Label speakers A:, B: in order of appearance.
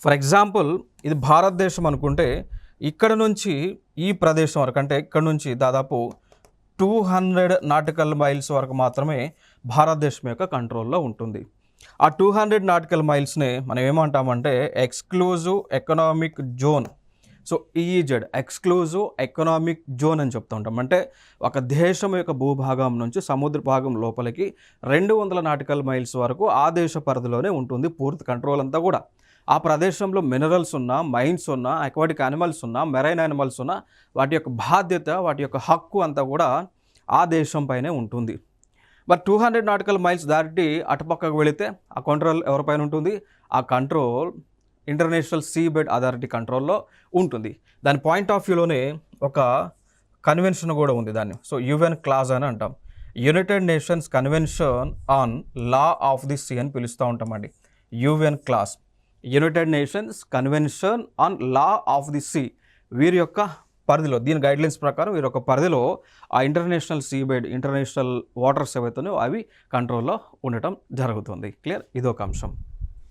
A: For example ఇది భారతదేశం అనుకుంటే ఇక్కడ నుంచి ఈ ప్రదేశం వరకు అంటే ఇక్కడ నుంచి దాదాపు 200 నాటికల్ మైల్స్ వరకు మాత్రమే భారతదేశం యొక్క కంట్రోల్లో ఉంటుంది. ఆ 200 నాటికల్ మైల్స్ని మనం ఏమంటామంటే exclusive economic zone. So EEZ exclusive economic zone అని చెప్తూ ఉంటాం. అంటే ఒక దేశం యొక్క భూభాగం నుంచి సముద్ర భాగం లోపలికి 200 నాటికల్ మైల్స్ వరకు ఆ దేశ పరిధిలోనే ఉంటుంది పూర్తి కంట్రోల్ అంతా కూడా. ఆ ప్రదేశంలో మినరల్స్ ఉన్నా, మైన్స్ ఉన్నా, అక్వాటిక్ యానిమల్స్ ఉన్నా, మెరైన్ యానిమల్స్ ఉన్నా, వాటి యొక్క బాధ్యత, వాటి యొక్క హక్కు అంతా కూడా ఆ దేశం పైనే ఉంటుంది. బట్ 200 నాటికల్ మైల్స్ దాటి అటుపక్కకు వెళితే ఆ కంట్రోల్ ఎవరిపైన ఉంటుంది? ఆ control international see bed authority కంట్రోల్లో ఉంటుంది. దాని పాయింట్ ఆఫ్ వ్యూలోనే ఒక కన్వెన్షన్ కూడా ఉంది దాన్ని. సో యుఎన్ క్లాజ్ అని అంటాం. United nations convention on law of the sea అని పిలుస్తూ ఉంటామండి. UN clause, United nations convention on law of the sea. వీరి యొక్క పరిధిలో, దీని గైడ్లైన్స్ ప్రకారం వీరి యొక్క పరిధిలో ఆ international see bed, international waters ఏవైతున్నాయో అవి కంట్రోల్లో ఉండటం జరుగుతుంది. క్లియర్? ఇదొక అంశం.